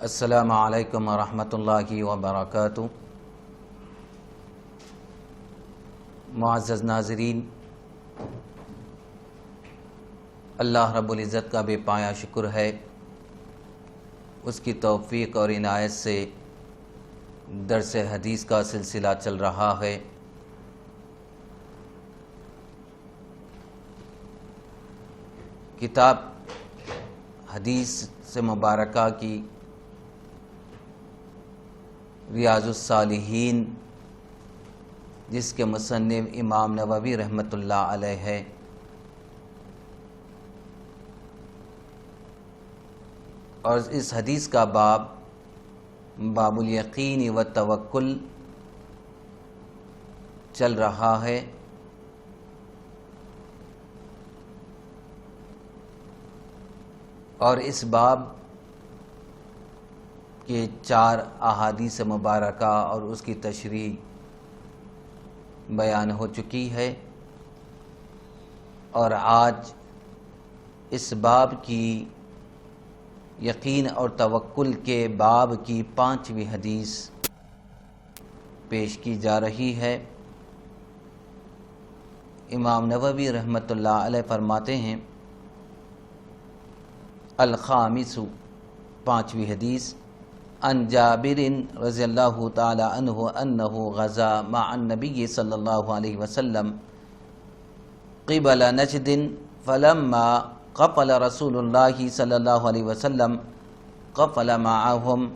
السلام علیکم ورحمۃ اللہ وبرکاتہ۔ معزز ناظرین، اللہ رب العزت کا بے پایا شکر ہے، اس کی توفیق اور عنایت سے درس حدیث کا سلسلہ چل رہا ہے۔ کتاب حدیث سے مبارکہ کی ریاض الصالحین، جس کے مصنف امام نووی رحمۃ اللہ علیہ ہے، اور اس حدیث کا باب الیقین والتوکل چل رہا ہے۔ اور اس باب کے 4 احادیث مبارکہ اور اس کی تشریح بیان ہو چکی ہے، اور آج اس باب کی یقین اور توکل کے باب کی 5ویں حدیث پیش کی جا رہی ہے۔ امام نووی رحمۃ اللہ علیہ فرماتے ہیں، الخامس، 5ویں حدیث، عن جابر رضی اللہ تعالی عنہ انہ غزا مع النبی صلی اللہ علیہ وسلم قبل نجد فلما قفل رسول اللہ صلی اللہ علیہ وسلم قفل معهم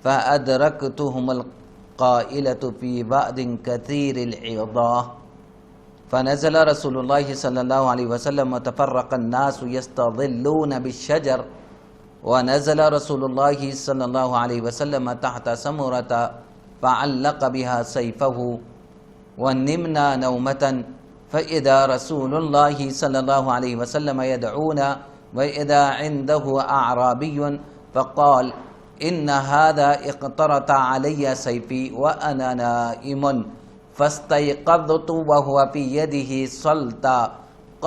فأدركتهم القائلة في بعد كثير العظاه فنزل رسول الله صلى الله عليه وسلم وتفرق الناس يستظلون بالشجر ونزل رسول الله صلى الله عليه وسلم تحت سمرة فعلق بها سيفه ونمنا نومة فإذا رسول الله صلى الله عليه وسلم يدعونا وإذا عنده أعرابي فقال إن هذا اقترط علي سيفي وأنا نائم فاستيقظت وهو في يده سلطة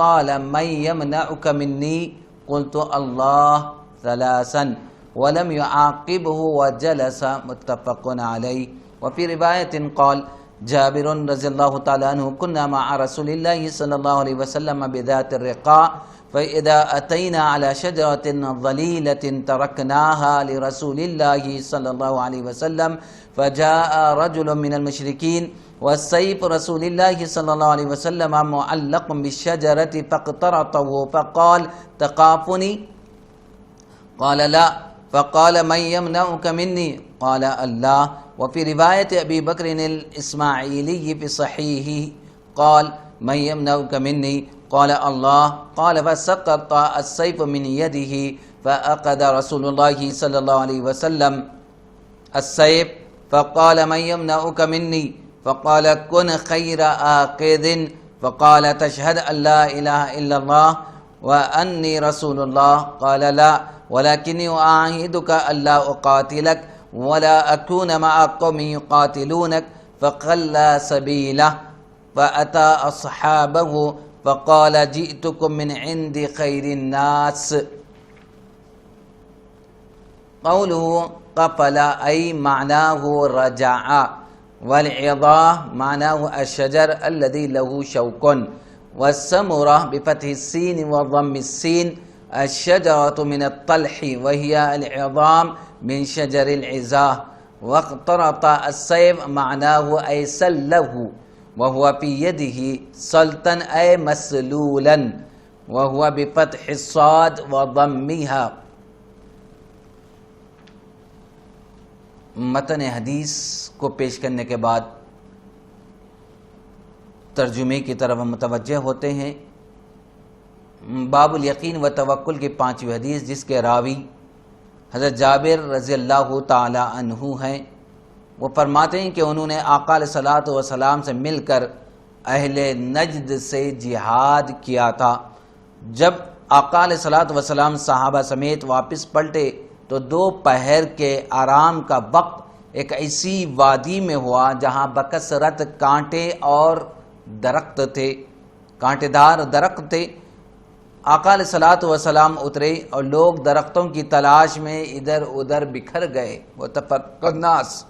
قال من يمنعك مني قلت الله ثلاثا ولم يعاقبه وجلس، متفق عليه۔ وفي رواية قال جابر رضی اللہ تعالی عنہ كنا مع رسول الله صلی اللہ علیہ وسلم بذات الرقاء فإذا أتينا على شجرة ظليلة تركناها لرسول الله صلی اللہ علیہ وسلم فجاء رجل من المشركين والسيف رسول الله صلی اللہ علیہ وسلم معلق بالشجرة فاقترطه فقال تخافني؟ قال لا، فقال من يمنعك مني؟ قال الله۔ وفي رواية أبي بكر الإسماعيلي في صحيحه قال من يمنعك مني؟ قال الله۔ قال فسقط السيف من يده فأخذ رسول الله صلى الله عليه وسلم السيف فقال من يمنعك مني؟ فقال كن خير آخذ، فقال تشهد أن لا إله إلا الله وأني رسول الله؟ قال لا، ولكني أعاهدك ألا أقاتلك ولا أكون مع قوم يقاتلونك، فخلى سبيله فأتى أصحابه فقال جئتكم من عند خير الناس۔ قوله قفل أي معناه رجع، والعظاه معناه الشجر الذي له شوك، والسمرة بفتح السين وضم السين الشجرة من الطلح وهي العظام من شجر العزاه، واقترط السيف معناه أي سله وهو في يده سلطا أي مسلولا وهو بفتح الصاد وضمها۔ متن حدیث کو پیش کرنے کے بعد ترجمے کی طرف متوجہ ہوتے ہیں۔ باب الیقین و توکل کی 5ویں حدیث، جس کے راوی حضرت جابر رضی اللہ تعالی عنہ ہیں، وہ فرماتے ہیں کہ انہوں نے آقا علیہ الصلوۃ والسلام سے مل کر اہل نجد سے جہاد کیا تھا۔ جب آقا علیہ الصلوۃ والسلام صحابہ سمیت واپس پلٹے تو 2 پہر کے آرام کا وقت ایک ایسی وادی میں ہوا جہاں بکثرت کانٹے اور درخت تھے، کانٹے دار درخت تھے، آقا علیہ الصلوۃ والسلام اترے اور لوگ درختوں کی تلاش میں ادھر ادھر بکھر گئے، وتفرق الناس،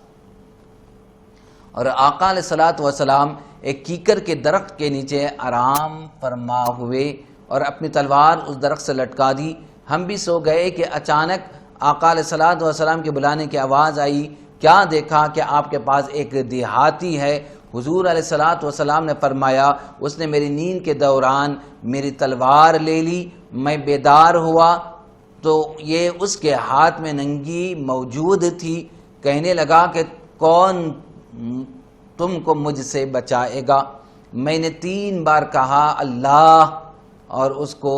اور آقا علیہ الصلوۃ والسلام ایک کیکر کے درخت کے نیچے آرام فرما ہوئے اور اپنی تلوار اس درخت سے لٹکا دی۔ ہم بھی سو گئے کہ اچانک آقا علیہ الصلوۃ والسلام کے بلانے کی آواز آئی۔ کیا دیکھا کہ آپ کے پاس ایک دیہاتی ہے۔ حضور علیہ الصلوۃ والسلام نے فرمایا اس نے میری نیند کے دوران میری تلوار لے لی، میں بیدار ہوا تو یہ اس کے ہاتھ میں ننگی موجود تھی۔ کہنے لگا کہ کون تم کو مجھ سے بچائے گا؟ میں نے 3 بار کہا اللہ، اور اس کو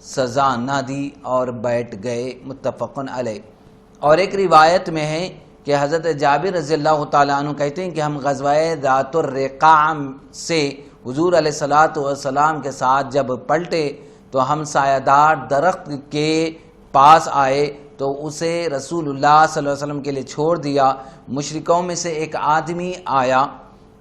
سزا نہ دی اور بیٹھ گئے، متفق علیہ۔ اور ایک روایت میں ہے کہ حضرت جابر رضی اللہ تعالیٰ عنہ کہتے ہیں کہ ہم غزوہ ذات الرقاع سے حضور علیہ الصلوۃ والسلام کے ساتھ جب پلٹے تو ہم سایہ دار درخت کے پاس آئے تو اسے رسول اللہ صلی اللہ علیہ وسلم کے لیے چھوڑ دیا۔ مشرکوں میں سے ایک آدمی آیا،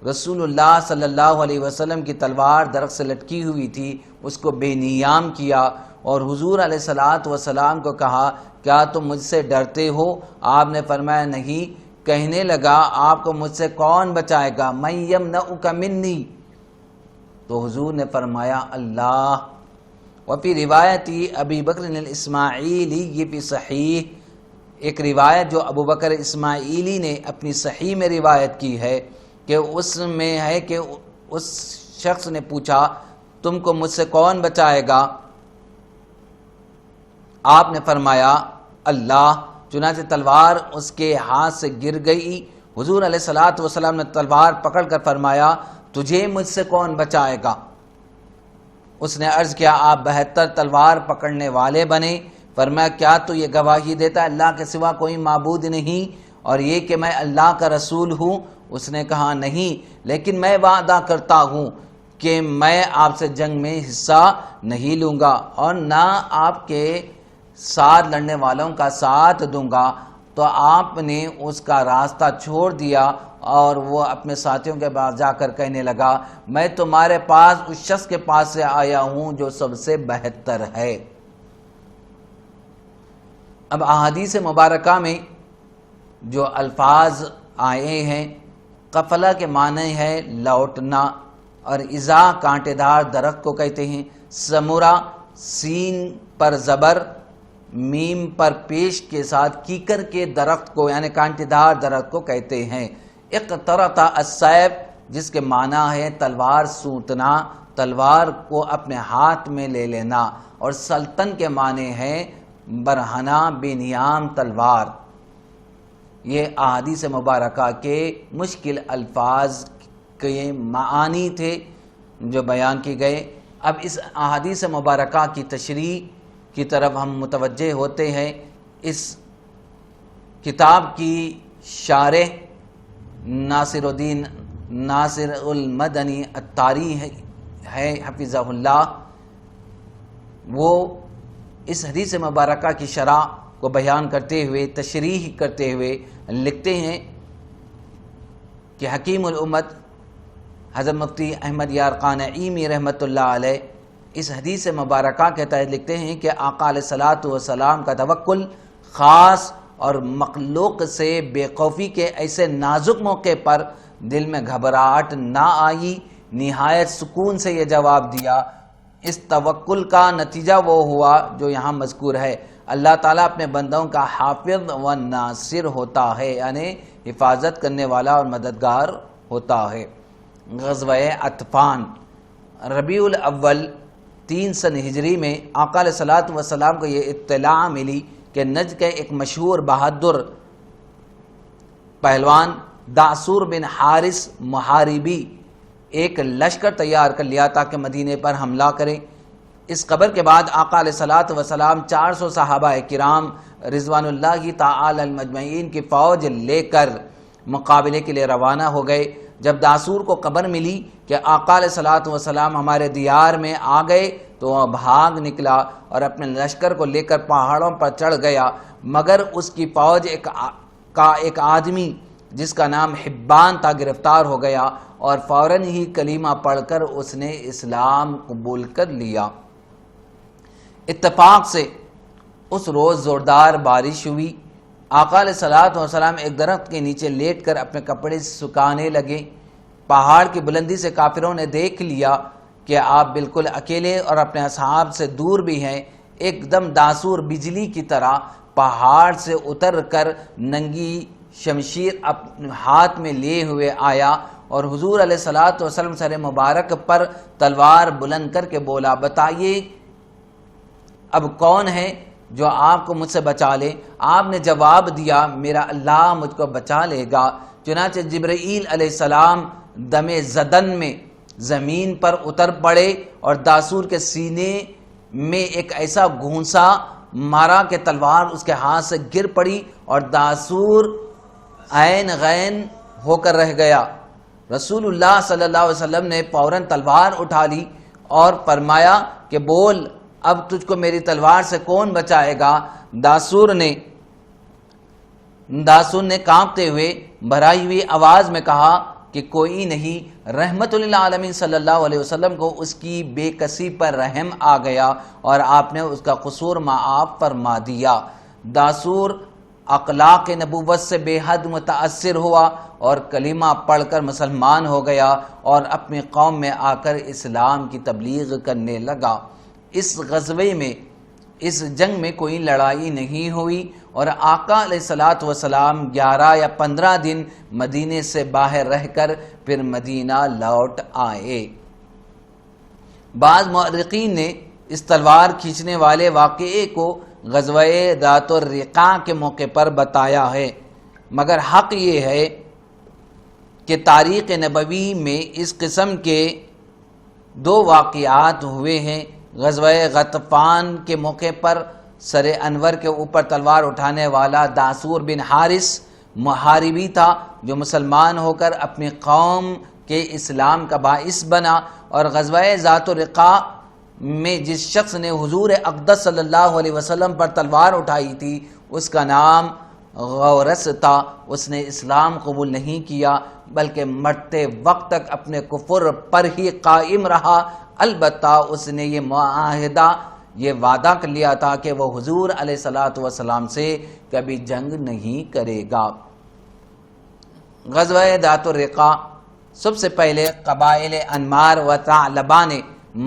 رسول اللہ صلی اللہ علیہ وسلم کی تلوار درخت سے لٹکی ہوئی تھی، اس کو بے نیام کیا اور حضور علیہ الصلوۃ والسلام کو کہا کیا تم مجھ سے ڈرتے ہو؟ آپ نے فرمایا نہیں۔ کہنے لگا آپ کو مجھ سے کون بچائے گا؟ من یمنعک منی؟ تو حضور نے فرمایا اللہ۔ وفی روایتی ابی بکر الاسماعیلی فی صحیح، ایک روایت جو ابو بکر اسماعیلی نے اپنی صحیح میں روایت کی ہے کہ اس میں ہے کہ اس شخص نے پوچھا تم کو مجھ سے کون بچائے گا؟ آپ نے فرمایا اللہ۔ چنانچہ تلوار اس کے ہاتھ سے گر گئی۔ حضور علیہ الصلوۃ والسلام نے تلوار پکڑ کر فرمایا تجھے مجھ سے کون بچائے گا؟ اس نے عرض کیا آپ 72 تلوار پکڑنے والے بنے۔ فرمایا کیا تو یہ گواہی دیتا ہے اللہ کے سوا کوئی معبود نہیں اور یہ کہ میں اللہ کا رسول ہوں؟ اس نے کہا نہیں، لیکن میں وعدہ کرتا ہوں کہ میں آپ سے جنگ میں حصہ نہیں لوں گا اور نہ آپ کے ساتھ لڑنے والوں کا ساتھ دوں گا۔ تو آپ نے اس کا راستہ چھوڑ دیا اور وہ اپنے ساتھیوں کے پاس جا کر کہنے لگا میں تمہارے پاس اس شخص کے پاس سے آیا ہوں جو سب سے بہتر ہے۔ اب احادیث مبارکہ میں جو الفاظ آئے ہیں، قفلہ کے معنی ہے لوٹنا، اور اذا کانٹے دار درخت کو کہتے ہیں، سمورا سین پر زبر میم پر پیش کے ساتھ کیکر کے درخت کو یعنی کانٹے دار درخت کو کہتے ہیں۔ اقترط السیف جس کے معنی ہے تلوار سونتنا، تلوار کو اپنے ہاتھ میں لے لینا، اور سلطن کے معنی ہے برہنہ بے نیام تلوار۔ یہ احادیث مبارکہ کے مشکل الفاظ کے معانی تھے جو بیان کی گئے۔ اب اس احادیث مبارکہ کی تشریح کی طرف ہم متوجہ ہوتے ہیں۔ اس کتاب کی شارح ناصر الدین ناصر المدنی الطاری ہے حفظہ اللہ، وہ اس حدیث مبارکہ کی شرح کو بیان کرتے ہوئے تشریح کرتے ہوئے لکھتے ہیں کہ حکیم الامت حضرت مفتی احمد یار قانعیمی رحمۃ اللہ علیہ اس حدیث مبارکہ کے تحت لکھتے ہیں کہ آقا علیہ الصلوۃ والسلام کا توکل خاص اور مخلوق سے بے خوفی کے ایسے نازک موقع پر دل میں گھبراہٹ نہ آئی، نہایت سکون سے یہ جواب دیا۔ اس توکل کا نتیجہ وہ ہوا جو یہاں مذکور ہے، اللہ تعالیٰ اپنے بندوں کا حافظ و ناصر ہوتا ہے، یعنی حفاظت کرنے والا اور مددگار ہوتا ہے۔ غزوہ عطفان ربیع الاول 3 سن ہجری میں آقا علیہ الصلوۃ والسلام کو یہ اطلاع ملی کہ نجد کے ایک مشہور بہادر پہلوان دعسور بن حارث محاربی ایک لشکر تیار کر لیا تاکہ مدینے پر حملہ کرے۔ اس خبر کے بعد آقا علیہ الصلوۃ والسلام 400 صحابہ کرام رضوان اللہ تعالی المجمعین کی فوج لے کر مقابلے کے لیے روانہ ہو گئے۔ جب دعسور کو خبر ملی کہ آقا علیہ الصلوۃ والسلام ہمارے دیار میں آ گئے تو وہ بھاگ نکلا اور اپنے لشکر کو لے کر پہاڑوں پر چڑھ گیا، مگر اس کی فوج کا ایک آدمی جس کا نام حبان تھا گرفتار ہو گیا اور فوراً ہی کلمہ پڑھ کر اس نے اسلام قبول کر لیا۔ اتفاق سے اس روز زوردار بارش ہوئی. آقا علیہ الصلوۃ والسلام ایک درخت کے نیچے لیٹ کر اپنے کپڑے سکھانے لگے. پہاڑ کی بلندی سے کافروں نے دیکھ لیا کہ آپ بالکل اکیلے اور اپنے اصحاب سے دور بھی ہیں. ایک دم داسور بجلی کی طرح پہاڑ سے اتر کر ننگی شمشیر ہاتھ میں لیے ہوئے آیا اور حضور علیہ الصلوۃ والسلام سر مبارک پر تلوار بلند کر کے بولا، بتائیے اب کون ہے جو آپ کو مجھ سے بچا لے؟ آپ نے جواب دیا، میرا اللہ مجھ کو بچا لے گا. چنانچہ جبرائیل علیہ السلام دم زدن میں زمین پر اتر پڑے اور داسور کے سینے میں ایک ایسا گھونسا مارا کہ تلوار اس کے ہاتھ سے گر پڑی اور داسور عین غین ہو کر رہ گیا. رسول اللہ صلی اللہ علیہ وسلم نے فوراً تلوار اٹھا لی اور فرمایا کہ بول، اب تجھ کو میری تلوار سے کون بچائے گا؟ داسور نے کانپتے ہوئے بھرائی ہوئی آواز میں کہا کہ کوئی نہیں. رحمت للعالمین صلی اللہ علیہ وسلم کو اس کی بے کسی پر رحم آ گیا اور آپ نے اس کا قصور معاف فرما دیا. داسور اخلاق نبوت سے بے حد متاثر ہوا اور کلمہ پڑھ کر مسلمان ہو گیا اور اپنی قوم میں آ کر اسلام کی تبلیغ کرنے لگا. اس غزوے میں، اس جنگ میں کوئی لڑائی نہیں ہوئی اور آقا علیہ الصلوۃ والسلام 11 یا 15 دن مدینے سے باہر رہ کر پھر مدینہ لوٹ آئے. بعض مورخین نے اس تلوار کھینچنے والے واقعے کو غزوہ ذات الرقاع کے موقع پر بتایا ہے، مگر حق یہ ہے کہ تاریخ نبوی میں اس قسم کے 2 واقعات ہوئے ہیں. غزوہ غطفان کے موقع پر سر انور کے اوپر تلوار اٹھانے والا داسور بن حارث محاربی تھا جو مسلمان ہو کر اپنی قوم کے اسلام کا باعث بنا، اور غزوہ ذات الرقاع میں جس شخص نے حضور اقدس صلی اللہ علیہ وسلم پر تلوار اٹھائی تھی اس کا نام غورث تھا. اس نے اسلام قبول نہیں کیا بلکہ مرتے وقت تک اپنے کفر پر ہی قائم رہا. البتہ اس نے یہ معاہدہ، یہ وعدہ کر لیا تھا کہ وہ حضور علیہ الصلوۃ والسلام سے کبھی جنگ نہیں کرے گا. غزوہ ذات الرقاع سب سے پہلے قبائل انمار و ثعلبہ نے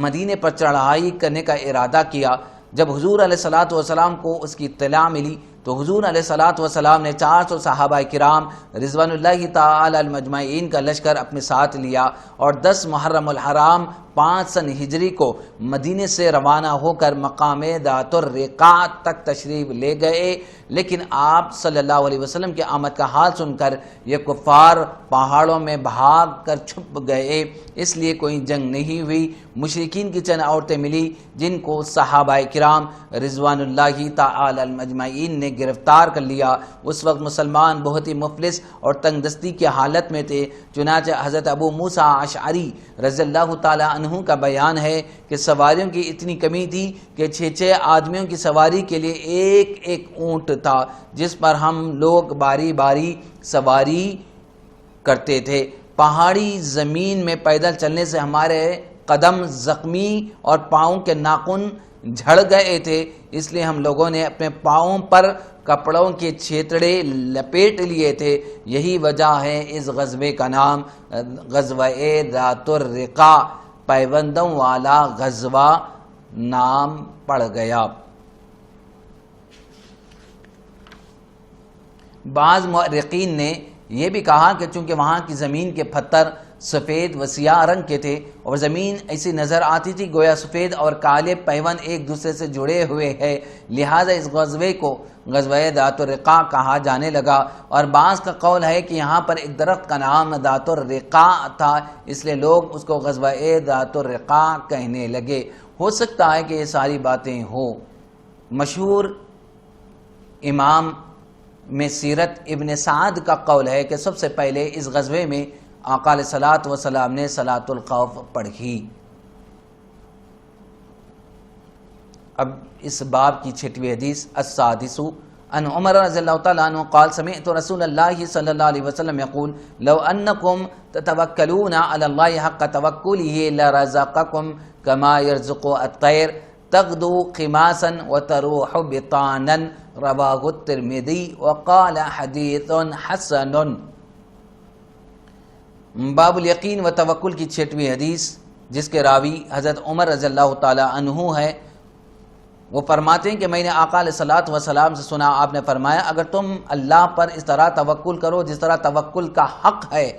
مدینے پر چڑھائی کرنے کا ارادہ کیا. جب حضور علیہ الصلوۃ والسلام کو اس کی اطلاع ملی تو حضور علیہ الصلوۃ والسلام نے 400 صحابہ کرام رضوان اللہ تعالی المجمعین کا لشکر اپنے ساتھ لیا اور 10 محرم الحرام 5 سن ہجری کو مدینے سے روانہ ہو کر مقام ذات الرقاع تک تشریف لے گئے. لیکن آپ صلی اللہ علیہ وسلم کی آمد کا حال سن کر یہ کفار پہاڑوں میں بھاگ کر چھپ گئے، اس لیے کوئی جنگ نہیں ہوئی. مشرکین کی چند عورتیں ملی جن کو صحابہ کرام رضوان اللہ تعالی المجمعین نے گرفتار کر لیا. اس وقت مسلمان بہت ہی مفلس اور تنگ دستی کی حالت میں تھے. چنانچہ حضرت ابو موسیٰ اشعری رضی اللہ تعالی عنہ کا بیان ہے کہ سواریوں کی اتنی کمی تھی کہ 6 آدمیوں کی سواری کے لیے ایک اونٹ تھا جس پر ہم لوگ باری باری سواری کرتے تھے. پہاڑی زمین میں پیدل چلنے سے ہمارے قدم زخمی اور پاؤں کے ناخن جھڑ گئے تھے، اس لیے ہم لوگوں نے اپنے پاؤں پر کپڑوں کے چھیتڑے لپیٹ لیے تھے. یہی وجہ ہے اس غزوے کا نام غزوہ ذات الرقاع، پیوندوں والا غزوہ نام پڑ گیا. بعض مورخین نے یہ بھی کہا کہ چونکہ وہاں کی زمین کے پتھر سفید و سیاہ رنگ کے تھے اور زمین ایسی نظر آتی تھی گویا سفید اور کالے پیوند ایک دوسرے سے جڑے ہوئے ہیں، لہٰذا اس غزوے کو غزوہ ذات الرقاع کہا جانے لگا. اور بعض کا قول ہے کہ یہاں پر ایک درخت کا نام ذات الرقاع تھا، اس لیے لوگ اس کو غزوہ ذات الرقاع کہنے لگے. ہو سکتا ہے کہ یہ ساری باتیں ہوں. مشہور امام میں سیرت ابن سعد کا قول ہے کہ سب سے پہلے اس غزوے میں آقا علیہ الصلوۃ والسلام نے صلاۃ الخوف پڑھی. اب اس باب کی 6ویں حدیث السادس ان عمر رضی اللہ تعالیٰ عنہ قال سمعت رسول اللہ صلی اللہ علیہ وسلم یقول لو انکم تتوکلون علی اللہ حق توکلہ لرزقکم کما یرزق الطیر تغدو خماسا وتروح بطانا رواہ الترمذی وقال حدیث حسن۔ باب الیقین و توکل کی 6ویں حدیث، جس کے راوی حضرت عمر رضی اللہ تعالی عنہ ہے، وہ فرماتے ہیں کہ میں نے آقا علیہ الصلوۃ والسلام سے سنا، آپ نے فرمایا اگر تم اللہ پر اس طرح توکل کرو جس طرح توکل کا حق ہے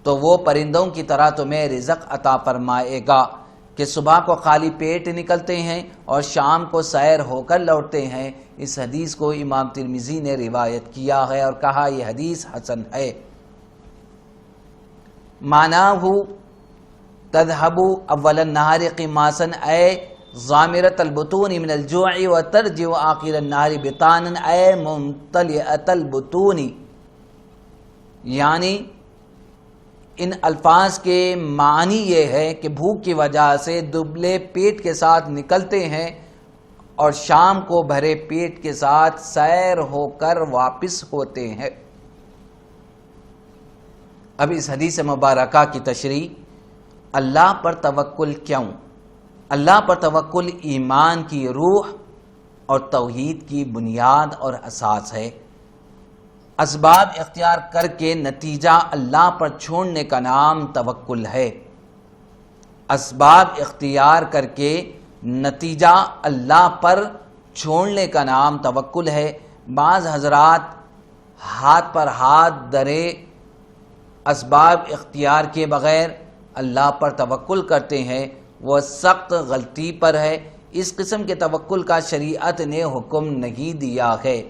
تو وہ پرندوں کی طرح تمہیں رزق عطا فرمائے گا کہ صبح کو خالی پیٹ نکلتے ہیں اور شام کو سیر ہو کر لوٹتے ہیں۔ اس حدیث کو امام ترمذی نے روایت کیا ہے اور کہا یہ حدیث حسن ہے۔ معناہ تذهب اول النہار قماسا اے ضامرۃ البطون من الجوع وترجع آخر النہار بطانا اے ممتلئۃ البطون، یعنی ان الفاظ کے معنی یہ ہے کہ بھوک کی وجہ سے دبلے پیٹ کے ساتھ نکلتے ہیں اور شام کو بھرے پیٹ کے ساتھ سیر ہو کر واپس ہوتے ہیں۔ اب اس حدیث مبارکہ کی تشریح، اللہ پر توکل کیوں؟ اللہ پر توکل ایمان کی روح اور توحید کی بنیاد اور اساس ہے۔ اسباب اختیار کر کے نتیجہ اللہ پر چھوڑنے کا نام توکل ہے۔ اسباب اختیار کر کے نتیجہ اللہ پر چھوڑنے کا نام توکل ہے۔ بعض حضرات ہاتھ پر ہاتھ درے اسباب اختیار کے بغیر اللہ پر توکل کرتے ہیں، وہ سخت غلطی پر ہے۔ اس قسم کے توکل کا شریعت نے حکم نہیں دیا ہے۔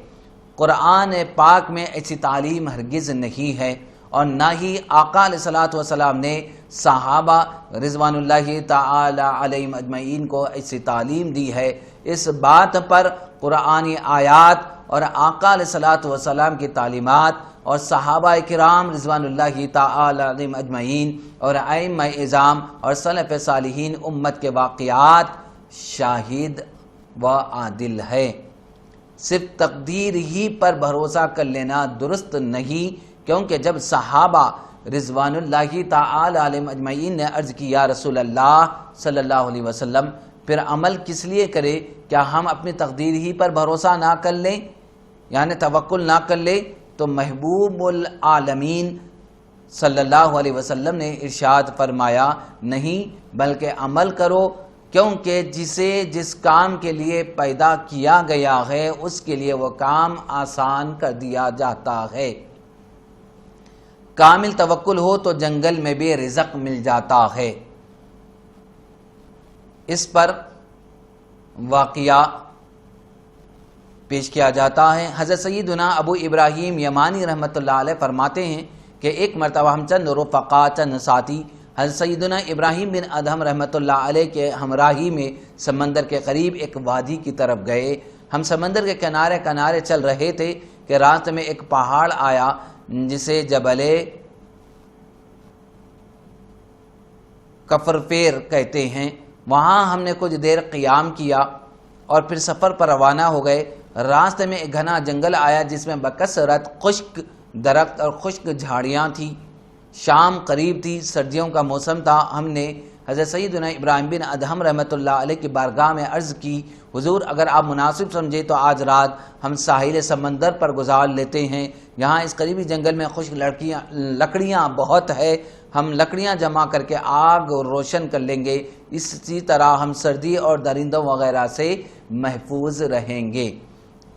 قرآن پاک میں ایسی تعلیم ہرگز نہیں ہے اور نہ ہی آقا علیہ الصلوۃ والسلام نے صحابہ رضوان اللہ تعالی علیہم اجمعین کو ایسی تعلیم دی ہے۔ اس بات پر قرآنی آیات اور آقا علیہ الصلوۃ والسلام کی تعلیمات اور صحابہ کرام رضوان اللہ تعالی علیہم اجمعین اور ائمہ اعظام اور سلف صالحین امت کے واقعات شاہد و عادل ہے۔ صرف تقدیر ہی پر بھروسہ کر لینا درست نہیں، کیونکہ جب صحابہ رضوان اللہ تعالی علیہم اجمعین نے عرض کی یا رسول اللہ صلی اللہ علیہ وسلم پھر عمل کس لیے کرے؟ کیا ہم اپنی تقدیر ہی پر بھروسہ نہ کر لیں، یعنی توکل نہ کر لیں؟ تو محبوب العالمین صلی اللہ علیہ وسلم نے ارشاد فرمایا نہیں بلکہ عمل کرو، کیونکہ جسے جس کام کے لیے پیدا کیا گیا ہے اس کے لیے وہ کام آسان کر دیا جاتا ہے۔ کامل توکل ہو تو جنگل میں بھی رزق مل جاتا ہے۔ اس پر واقعہ پیش کیا جاتا ہے۔ حضرت سیدنا ابو ابراہیم یمانی رحمۃ اللہ علیہ فرماتے ہیں کہ ایک مرتبہ ہم چند رفقا چند ساتھی حضرت سیدنا ابراہیم بن ادہم رحمۃ اللہ علیہ کے ہمراہی میں سمندر کے قریب ایک وادی کی طرف گئے۔ ہم سمندر کے کنارے کنارے چل رہے تھے کہ راستے میں ایک پہاڑ آیا جسے جبل کفرفیر کہتے ہیں۔ وہاں ہم نے کچھ دیر قیام کیا اور پھر سفر پر روانہ ہو گئے۔ راستے میں ایک گھنا جنگل آیا جس میں بکثرت خشک درخت اور خشک جھاڑیاں تھیں۔ شام قریب تھی، سردیوں کا موسم تھا۔ ہم نے حضرت سیدنا ابراہیم بن ادہم رحمۃ اللہ علیہ کی بارگاہ میں عرض کی حضور اگر آپ مناسب سمجھے تو آج رات ہم ساحل سمندر پر گزار لیتے ہیں، یہاں اس قریبی جنگل میں خشک لکڑیاں بہت ہے، ہم لکڑیاں جمع کر کے آگ روشن کر لیں گے، اسی طرح ہم سردی اور درندوں وغیرہ سے محفوظ رہیں گے۔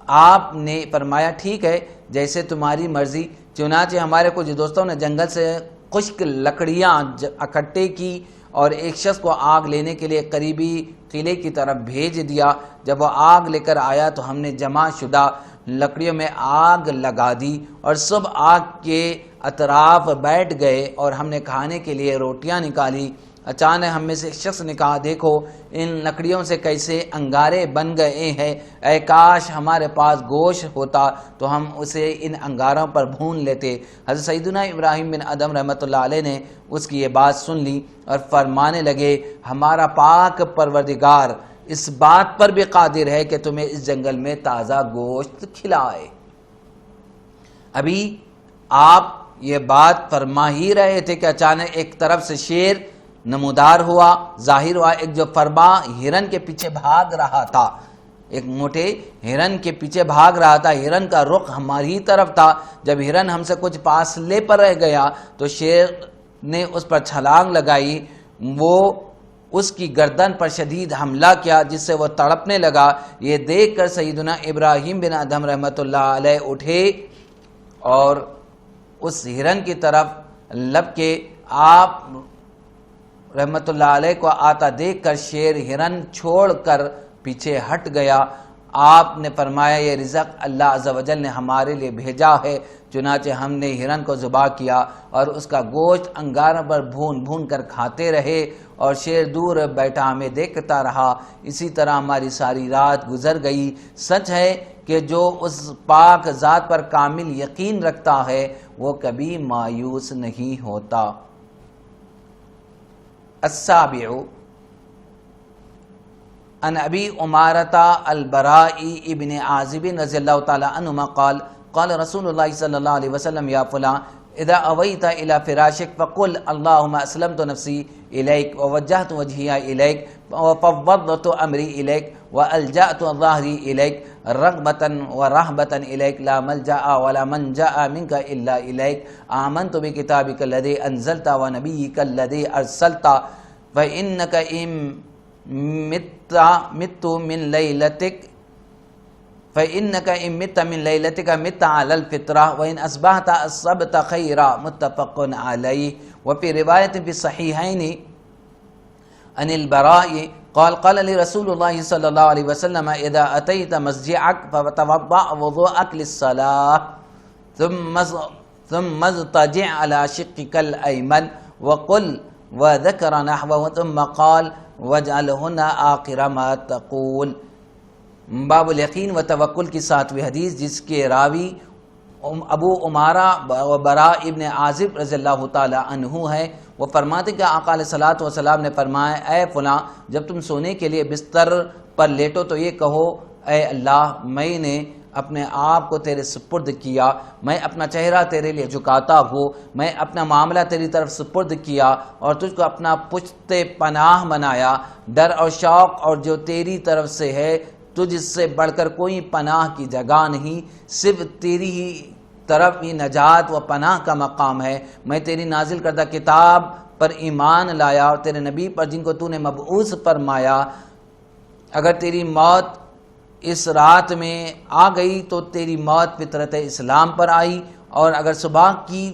آپ نے فرمایا ٹھیک ہے جیسے تمہاری مرضی۔ چنانچہ ہمارے کچھ دوستوں نے جنگل سے خشک لکڑیاں اکٹھے کی اور ایک شخص کو آگ لینے کے لیے قریبی قلعے کی طرف بھیج دیا۔ جب وہ آگ لے کر آیا تو ہم نے جمع شدہ لکڑیوں میں آگ لگا دی اور سب آگ کے اطراف بیٹھ گئے اور ہم نے کھانے کے لیے روٹیاں نکالی۔ اچانک ہم میں سے ایک شخص نے کہا دیکھو ان لکڑیوں سے کیسے انگارے بن گئے ہیں، اے کاش ہمارے پاس گوشت ہوتا تو ہم اسے ان انگاروں پر بھون لیتے۔ حضرت سیدنا ابراہیم بن ادہم رحمۃ اللہ علیہ نے اس کی یہ بات سن لی اور فرمانے لگے ہمارا پاک پروردگار اس بات پر بھی قادر ہے کہ تمہیں اس جنگل میں تازہ گوشت کھلائے۔ ابھی آپ یہ بات فرما ہی رہے تھے کہ اچانک ایک طرف سے شیر نمودار ہوا، ظاہر ہوا۔ ایک جو فربا ہرن کے پیچھے بھاگ رہا تھا، ایک موٹے ہرن کے پیچھے بھاگ رہا تھا، ہرن کا رخ ہماری طرف تھا۔ جب ہرن ہم سے کچھ فاصلے پر رہ گیا تو شیر نے اس پر چھلانگ لگائی، وہ اس کی گردن پر شدید حملہ کیا جس سے وہ تڑپنے لگا۔ یہ دیکھ کر سیدنا ابراہیم بن ادھم رحمۃ اللہ علیہ اٹھے اور اس ہرن کی طرف لب کے آپ رحمۃ اللہ علیہ کو آتا دیکھ کر شیر ہرن چھوڑ کر پیچھے ہٹ گیا۔ آپ نے فرمایا یہ رزق اللہ عز و جل نے ہمارے لیے بھیجا ہے۔ چنانچہ ہم نے ہرن کو ذبح کیا اور اس کا گوشت انگاروں پر بھون بھون کر کھاتے رہے، اور شیر دور بیٹھا ہمیں دیکھتا رہا۔ اسی طرح ہماری ساری رات گزر گئی۔ سچ ہے کہ جو اس پاک ذات پر کامل یقین رکھتا ہے وہ کبھی مایوس نہیں ہوتا۔ السابع عن ابی عمارۃ البراء ابن عازب رضی اللہ تعالی عنہما قال قال رسول اللہ صلی اللہ علیہ وسلم یا فلاں اذا اویت الى فراشک فقل اللہم اسلمت نفسی الیک ووجہت وجہی الیک وفوضت امری الیک والجأت ظہری الیک رغبۃ ورہبۃ الیک لا ملجأ ولا منجأ منک الا الیک آمنت بکتابک الذی انزلت ونبیک الذی ارسلت فإنک مت من لیلتک فإنك إن مت من ليلتك مت على الفطرة وإن أصبحت أصبت خيرا متفق عليه۔ وفي رواية في الصحيحين عن البراء قال قال لي رسول الله صلى الله عليه وسلم إذا أتيت مسجعك فتوضأ وضوءك للصلاة ثم اضطجع على شقك الأيمن وقل وذكر نحوه ثم قال واجعلهن آخر ما تقول۔ باب الیقین و توکل کی 7ویں حدیث، جس کے راوی ابو عمارہ و براء ابن عازب رضی اللہ تعالی عنہ ہے۔ وہ فرماتے کہ آقا علیہ الصلوۃ والسلام نے فرمایا اے فلاں جب تم سونے کے لیے بستر پر لیٹو تو یہ کہو اے اللہ میں نے اپنے آپ کو تیرے سپرد کیا، میں اپنا چہرہ تیرے لیے جھکاتا ہوں، میں اپنا معاملہ تیری طرف سپرد کیا اور تجھ کو اپنا پشت پناہ بنایا۔ ڈر اور شوق اور جو تیری طرف سے ہے تجھ سے بڑھ کر کوئی پناہ کی جگہ نہیں، صرف تیری ہی طرف ہی نجات و پناہ کا مقام ہے۔ میں تیری نازل کردہ کتاب پر ایمان لایا اور تیرے نبی پر جن کو تو نے مبعوث فرمایا۔ اگر تیری موت اس رات میں آ گئی تو تیری موت فطرت اسلام پر آئی، اور اگر صبح کی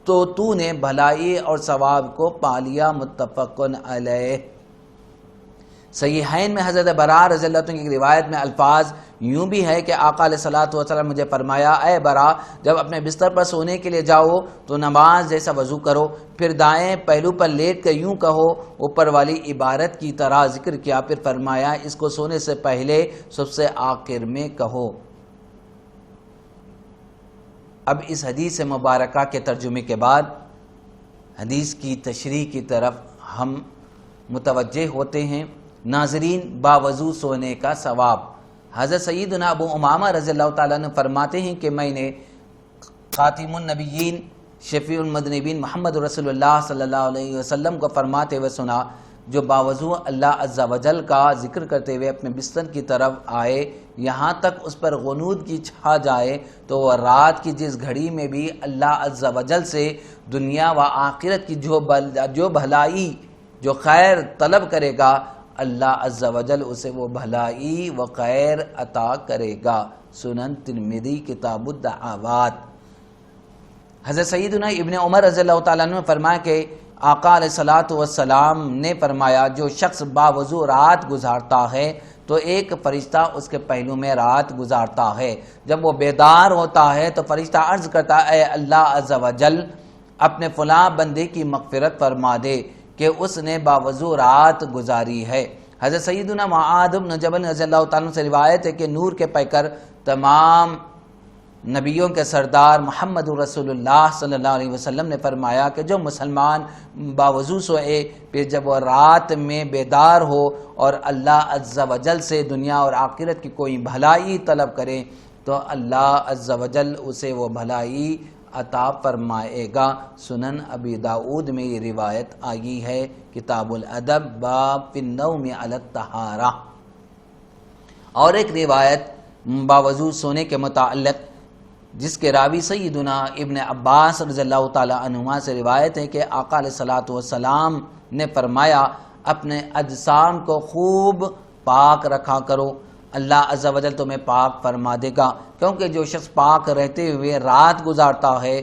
تو نے بھلائی اور ثواب کو پا لیا۔ متفق علیہ۔ صحیحین میں حضرت براء رضی اللہ عنہ کی روایت میں الفاظ یوں بھی ہے کہ آقا علیہ الصلوۃ والسلام مجھے فرمایا اے براء جب اپنے بستر پر سونے کے لیے جاؤ تو نماز جیسا وضو کرو، پھر دائیں پہلو پر لیٹ کر یوں کہو، اوپر والی عبارت کی طرح ذکر کیا، پھر فرمایا اس کو سونے سے پہلے سب سے آخر میں کہو۔ اب اس حدیث مبارکہ کے ترجمے کے بعد حدیث کی تشریح کی طرف ہم متوجہ ہوتے ہیں۔ ناظرین، باوضو سونے کا ثواب۔ حضرت سیدنا ابو امامہ رضی اللہ تعالیٰ عنہ فرماتے ہیں کہ میں نے خاتم النبیین شفیع المذنبین محمد رسول اللہ صلی اللہ علیہ وسلم کو فرماتے ہوئے سنا، جو باوضو اللہ عز و جل کا ذکر کرتے ہوئے اپنے بستر کی طرف آئے یہاں تک اس پر غنود کی چھا جائے تو وہ رات کی جس گھڑی میں بھی اللہ عز و جل سے دنیا و آخرت کی جو بھلائی جو خیر طلب کرے گا اللہ عز و جل اسے وہ بھلائی و خیر عطا کرے گا۔ سنن ترمذی کتاب الدعوات۔ حضرت سیدنا ابن عمر رضی اللہ تعالیٰ عنہ نے فرمایا کہ آقا علیہ الصلوۃ والسلام نے فرمایا جو شخص باوضو رات گزارتا ہے تو ایک فرشتہ اس کے پہلو میں رات گزارتا ہے، جب وہ بیدار ہوتا ہے تو فرشتہ عرض کرتا اے اللہ عز و جل اپنے فلاں بندے کی مغفرت فرما دے کہ اس نے باوضو رات گزاری ہے۔ حضرت سیدنا معاذ بن جبل رضی اللہ تعالیٰ سے روایت ہے کہ نور کے پیکر تمام نبیوں کے سردار محمد رسول اللہ صلی اللہ علیہ وسلم نے فرمایا کہ جو مسلمان باوضو سوئے پھر جب وہ رات میں بیدار ہو اور اللہ عز و جل سے دنیا اور آخرت کی کوئی بھلائی طلب کرے تو اللہ عز و جل اسے وہ بھلائی عطا فرمائے گا۔ سنن ابی داؤد میں یہ روایت آئی ہے، کتاب الادب باب فی النوم علی الطہارہ۔ اور ایک روایت باوضو سونے کے متعلق جس کے راوی سیدنا ابن عباس رضی اللہ تعالی عنہما سے روایت ہے کہ آقا علیہ الصلوۃ والسلام نے فرمایا اپنے اجسام کو خوب پاک رکھا کرو، اللہ عز و جل تمہیں پاک فرما دے گا، کیونکہ جو شخص پاک رہتے ہوئے رات گزارتا ہے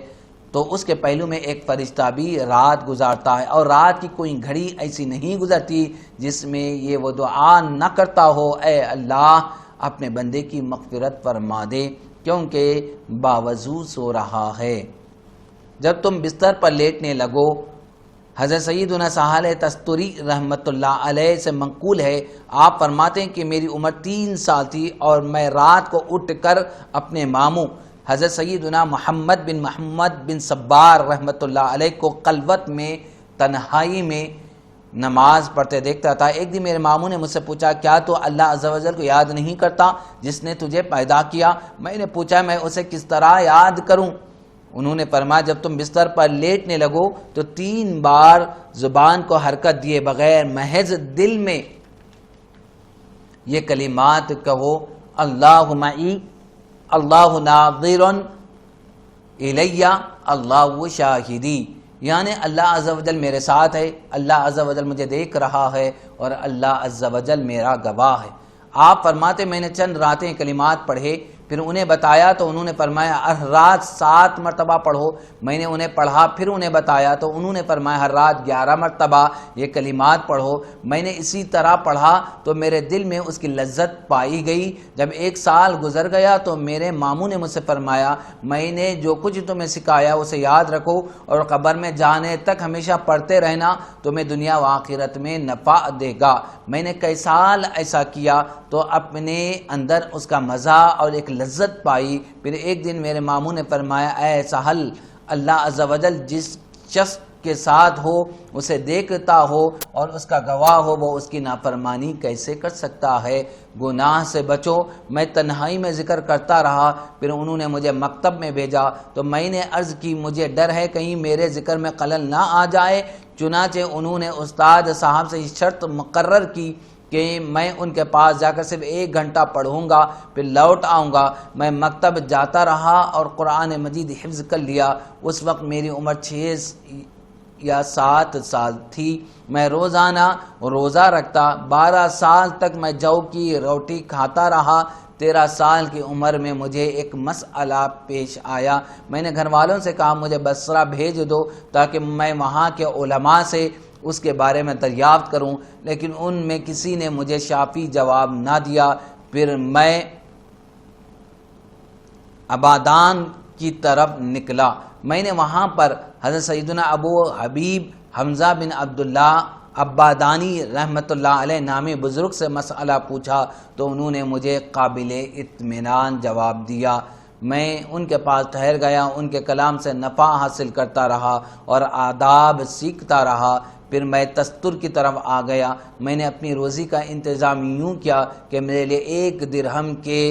تو اس کے پہلو میں ایک فرشتہ بھی رات گزارتا ہے، اور رات کی کوئی گھڑی ایسی نہیں گزرتی جس میں یہ وہ دعا نہ کرتا ہو، اے اللہ اپنے بندے کی مغفرت فرما دے کیونکہ باوضو سو رہا ہے۔ جب تم بستر پر لیٹنے لگو، حضرت سیدنا سہل تستری رحمۃ اللہ علیہ سے منقول ہے، آپ فرماتے ہیں کہ میری عمر 3 سال تھی اور میں رات کو اٹھ کر اپنے ماموں حضرت سیدنا محمد بن صبار رحمۃ اللہ علیہ کو خلوت میں تنہائی میں نماز پڑھتے دیکھتا تھا۔ ایک دن میرے ماموں نے مجھ سے پوچھا کیا تو اللہ عز و جل کو یاد نہیں کرتا جس نے تجھے پیدا کیا؟ میں نے پوچھا میں اسے کس طرح یاد کروں؟ انہوں نے فرمایا جب تم بستر پر لیٹنے لگو تو 3 بار زبان کو حرکت دیے بغیر محض دل میں یہ کلمات کہو، اللہ معی، اللہ ناظر الی، اللہ شاہدی، یعنی اللہ عز و جل میرے ساتھ ہے، اللہ عز و جل مجھے دیکھ رہا ہے اور اللہ عز و جل میرا گواہ ہے۔ آپ فرماتے میں نے چند راتیں کلمات پڑھے، پھر انہیں بتایا تو انہوں نے فرمایا ہر رات 7 مرتبہ پڑھو۔ میں نے انہیں پڑھا، پھر انہیں بتایا تو انہوں نے فرمایا ہر رات 11 مرتبہ یہ کلمات پڑھو۔ میں نے اسی طرح پڑھا تو میرے دل میں اس کی لذت پائی گئی۔ جب 1 سال گزر گیا تو میرے ماموں نے مجھ سے فرمایا میں نے جو کچھ تمہیں سکھایا اسے یاد رکھو اور قبر میں جانے تک ہمیشہ پڑھتے رہنا، تمہیں دنیا و آخرت میں نفع دے گا۔ میں نے کئی سال ایسا کیا تو اپنے اندر اس کا مزہ اور ایک لذت پائی۔ پھر ایک دن میرے ماموں نے فرمایا اے سہل، اللہ عز و جل جس شخص کے ساتھ ہو اسے دیکھتا ہو اور اس کا گواہ ہو، وہ اس کی نافرمانی کیسے کر سکتا ہے؟ گناہ سے بچو۔ میں تنہائی میں ذکر کرتا رہا، پھر انہوں نے مجھے مکتب میں بھیجا تو میں نے عرض کی مجھے ڈر ہے کہیں میرے ذکر میں خلل نہ آ جائے۔ چنانچہ انہوں نے استاد صاحب سے یہ شرط مقرر کی کہ میں ان کے پاس جا کر صرف 1 گھنٹہ پڑھوں گا پھر لوٹ آؤں گا۔ میں مکتب جاتا رہا اور قرآن مجید حفظ کر لیا۔ اس وقت میری عمر 6 یا 7 سال تھی۔ میں روزانہ روزہ رکھتا۔ 12 سال تک میں جو کی روٹی کھاتا رہا۔ 13 سال کی عمر میں مجھے ایک مسئلہ پیش آیا۔ میں نے گھر والوں سے کہا مجھے بصرہ بھیج دو تاکہ میں وہاں کے علماء سے اس کے بارے میں دریافت کروں، لیکن ان میں کسی نے مجھے شافی جواب نہ دیا۔ پھر میں عبادان کی طرف نکلا۔ میں نے وہاں پر حضرت سیدنا ابو حبیب حمزہ بن عبداللہ عبادانی رحمۃ اللہ علیہ نامی بزرگ سے مسئلہ پوچھا تو انہوں نے مجھے قابل اطمینان جواب دیا۔ میں ان کے پاس ٹھہر گیا، ان کے کلام سے نفع حاصل کرتا رہا اور آداب سیکھتا رہا۔ پھر میں تستر کی طرف آ گیا۔ میں نے اپنی روزی کا انتظام یوں کیا کہ میرے لیے 1 درہم کے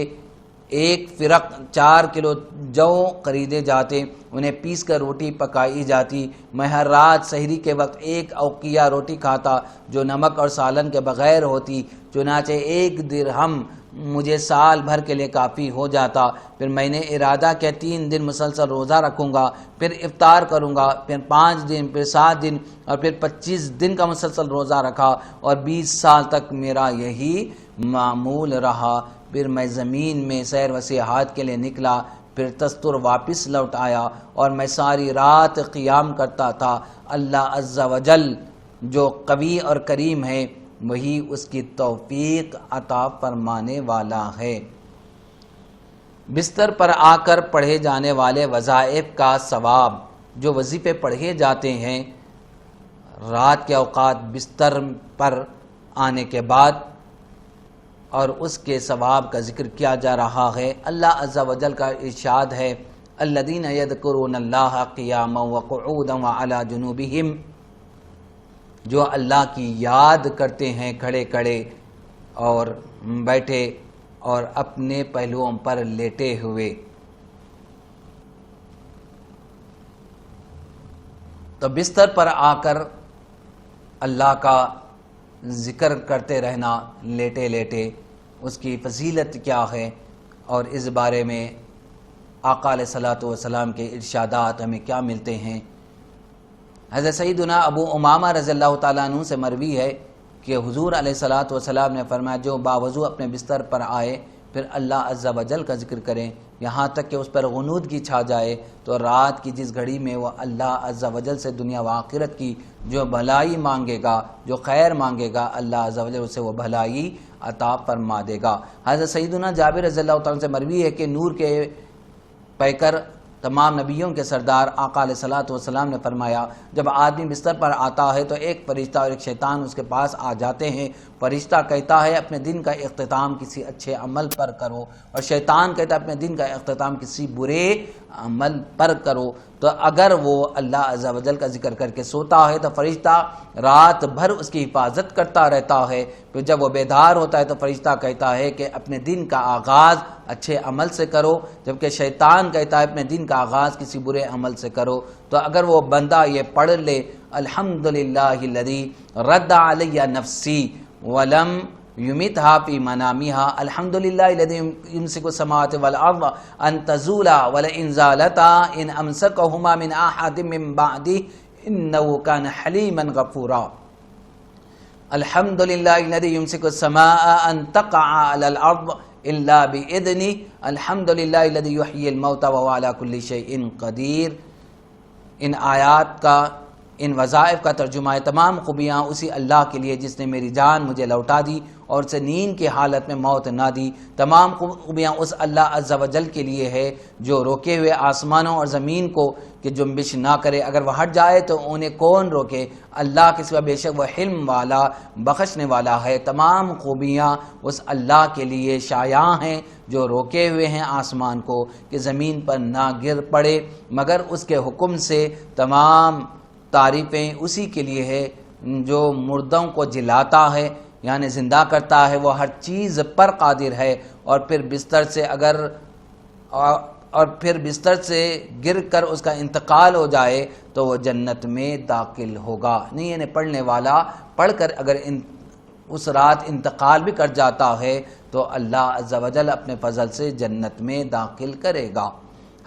1 فرق 4 کلو جو خریدے جاتے، انہیں پیس کر روٹی پکائی جاتی۔ میں ہر رات سحری کے وقت 1 اوقیہ روٹی کھاتا جو نمک اور سالن کے بغیر ہوتی، چنانچہ 1 درہم مجھے سال بھر کے لیے کافی ہو جاتا۔ پھر میں نے ارادہ کیا 3 دن مسلسل روزہ رکھوں گا، پھر افطار کروں گا، پھر 5 دن، پھر 7 دن اور پھر 25 دن کا مسلسل روزہ رکھا اور 20 سال تک میرا یہی معمول رہا۔ پھر میں زمین میں سیر و سیاحت کے لیے نکلا، پھر تستر واپس لوٹ آیا اور میں ساری رات قیام کرتا تھا۔ اللہ عز و جل جو قوی اور کریم ہے وہی اس کی توفیق عطا فرمانے والا ہے۔ بستر پر آ کر پڑھے جانے والے وظائف کا ثواب، جو وظیفے پڑھے جاتے ہیں رات کے اوقات بستر پر آنے کے بعد، اور اس کے ثواب کا ذکر کیا جا رہا ہے۔ اللہ عز و جل کا ارشاد ہے الذین یذکرون اللہ قیاما وقعودا وعلی جنوبہم، جو اللہ کی یاد کرتے ہیں کھڑے کھڑے اور بیٹھے اور اپنے پہلوؤں پر لیٹے ہوئے۔ تو بستر پر آ کر اللہ کا ذکر کرتے رہنا لیٹے لیٹے، اس کی فضیلت کیا ہے، اور اس بارے میں آقا علیہ الصلوۃ والسلام کے ارشادات ہمیں کیا ملتے ہیں۔ حضرت سیدنا ابو امامہ رضی اللہ تعالیٰ عنہ سے مروی ہے کہ حضور علیہ الصلوۃ والسلام نے فرمایا جو باوضو اپنے بستر پر آئے پھر اللہ عز و جل کا ذکر کریں یہاں تک کہ اس پر غنودگی چھا جائے، تو رات کی جس گھڑی میں وہ اللہ عز و جل سے دنیا و آخرت کی جو بھلائی مانگے گا، جو خیر مانگے گا، اللہ عز و جل اسے وہ بھلائی عطا فرما دے گا۔ حضرت سیدنا جابر رضی اللہ تعالیٰ عنہ سے مروی ہے کہ نور کے پیکر تمام نبیوں کے سردار آقا علیہ الصلوۃ والسلام نے فرمایا جب آدمی بستر پر آتا ہے تو ایک فرشتہ اور ایک شیطان اس کے پاس آ جاتے ہیں۔ فرشتہ کہتا ہے اپنے دن کا اختتام کسی اچھے عمل پر کرو، اور شیطان کہتا ہے اپنے دن کا اختتام کسی برے عمل پر کرو۔ تو اگر وہ اللہ عز و جل کا ذکر کر کے سوتا ہے تو فرشتہ رات بھر اس کی حفاظت کرتا رہتا ہے، پھر جب وہ بیدار ہوتا ہے تو فرشتہ کہتا ہے کہ اپنے دن کا آغاز اچھے عمل سے کرو، جبکہ شیطان کہتا ہے اپنے دن کا آغاز کسی برے عمل سے کرو۔ تو اگر وہ بندہ یہ پڑھ لے الحمدللہ الذی رد علی نفسی ولم یمتھا فی منامہا، الحمدللہ الذی یمسک السماوات والارض ان تزولا ولئن زالتا ان امسکہما من احد من بعدہ انہ کان حلیما غفورا، الحمدللہ الذی یمسک السماء ان تقع علی الارض الا باذنہ، الحمدللہ الذی یحیی الموتى وهو علی کل شیء قدیر۔ ان آیات کا، ان وظائف کا ترجمہ ہے تمام خوبیاں اسی اللہ کے لیے جس نے میری جان مجھے لوٹا دی اور اسے نیند کی حالت میں موت نہ دی۔ تمام خوبیاں اس اللہ عز و جل کے لیے ہے جو روکے ہوئے آسمانوں اور زمین کو کہ جنبش نہ کرے، اگر وہ ہٹ جائے تو انہیں کون روکے۔ اللہ کے سوا بے شک وہ حلم والا بخشنے والا ہے۔ تمام خوبیاں اس اللہ کے لیے شایع ہیں جو روکے ہوئے ہیں آسمان کو کہ زمین پر نہ گر پڑے مگر اس کے حکم سے۔ تمام تعریفیں اسی کے لیے ہے جو مردوں کو جلاتا ہے یعنی زندہ کرتا ہے، وہ ہر چیز پر قادر ہے، اور پھر بستر سے گر کر اس کا انتقال ہو جائے تو وہ جنت میں داخل ہوگا۔ نہیں یعنی پڑھنے والا پڑھ کر اگر اس رات انتقال بھی کر جاتا ہے تو اللہ عز و جل اپنے فضل سے جنت میں داخل کرے گا۔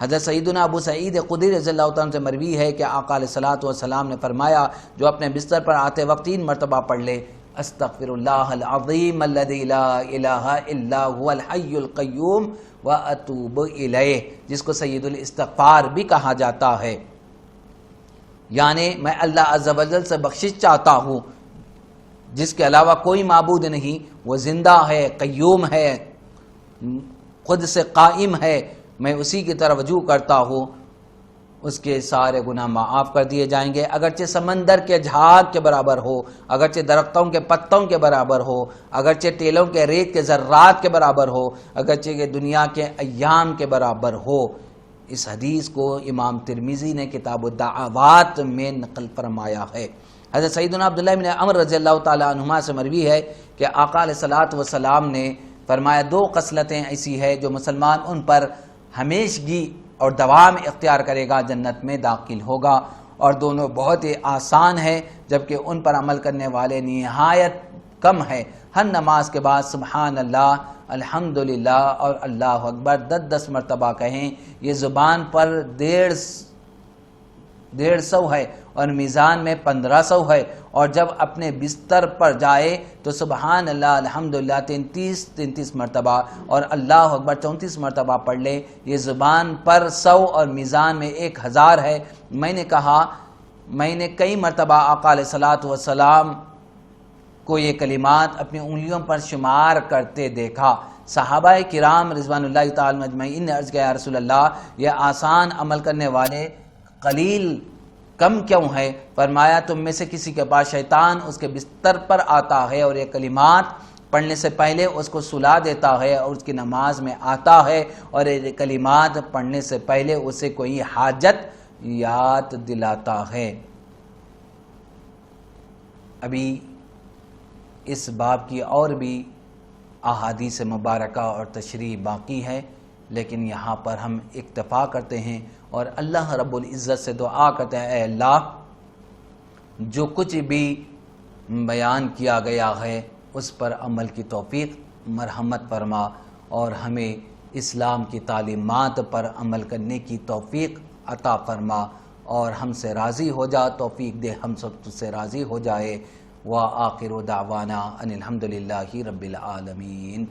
حضرت سیدنا ابو سعید خدری رضی اللہ تعالیٰ عنہ سے مروی ہے کہ آقا علیہ الصلوۃ والسلام نے فرمایا جو اپنے بستر پر آتے وقت 3 مرتبہ پڑھ لے استغفر اللہ العظیم الذی لا الہ الا هو الحی القیوم واتوب الیہ، جس کو سید الاستغفار بھی کہا جاتا ہے، یعنی میں اللہ عز و جل سے بخشش چاہتا ہوں جس کے علاوہ کوئی معبود نہیں، وہ زندہ ہے، قیوم ہے، خود سے قائم ہے، میں اسی کی طرف رجوع کرتا ہوں، اس کے سارے گناہ معاف کر دیے جائیں گے، اگرچہ سمندر کے جھاگ کے برابر ہو، اگرچہ درختوں کے پتوں کے برابر ہو، اگرچہ ٹیلوں کے ریت کے ذرات کے برابر ہو، اگرچہ کہ دنیا کے ایام کے برابر ہو۔ اس حدیث کو امام ترمذی نے کتاب الدعوات میں نقل فرمایا ہے۔ حضرت سیدنا عبداللہ بن عمر رضی اللہ تعالیٰ عنہما سے مروی ہے کہ آقا علیہ الصلوۃ والسلام نے فرمایا 2 خصلتیں ایسی ہے جو مسلمان ان پر ہمیشگی اور دوام اختیار کرے گا جنت میں داخل ہوگا، اور دونوں بہت ہی آسان ہے جبکہ ان پر عمل کرنے والے نہایت کم ہے۔ ہر نماز کے بعد سبحان اللہ، الحمدللہ اور اللہ اکبر 10 مرتبہ کہیں، یہ زبان پر 150 ہے اور میزان میں 1500 ہے، اور جب اپنے بستر پر جائے تو سبحان اللہ الحمدللہ 33 مرتبہ اور اللہ اکبر 34 مرتبہ پڑھ لے، یہ زبان پر 100 اور میزان میں 1000 ہے۔ میں نے کہا میں نے کئی مرتبہ آقا علیہ الصلوۃ والسلام کو یہ کلمات اپنی انگلیوں پر شمار کرتے دیکھا۔ صحابہ کرام رضوان اللہ تعالی اجمعین نے عرض کیا یا رسول اللہ یہ آسان عمل کرنے والے قلیل کم کیوں ہے؟ فرمایا تم میں سے کسی کے پاس شیطان اس کے بستر پر آتا ہے اور یہ کلمات پڑھنے سے پہلے اس کو سلا دیتا ہے اور اس کی نماز میں آتا ہے، اور یہ کلمات پڑھنے سے پہلے اسے کوئی حاجت یاد دلاتا ہے۔ ابھی اس باب کی اور بھی احادیث مبارکہ اور تشریح باقی ہے، لیکن یہاں پر ہم اکتفا کرتے ہیں اور اللہ رب العزت سے دعا کرتے ہیں اے اللہ جو کچھ بھی بیان کیا گیا ہے اس پر عمل کی توفیق مرحمت فرما، اور ہمیں اسلام کی تعلیمات پر عمل کرنے کی توفیق عطا فرما، اور ہم سے راضی ہو جا، توفیق دے ہم سب تجھ سے راضی ہو جائے۔ وآخر دعوانا ان الحمد للہ رب العالمین۔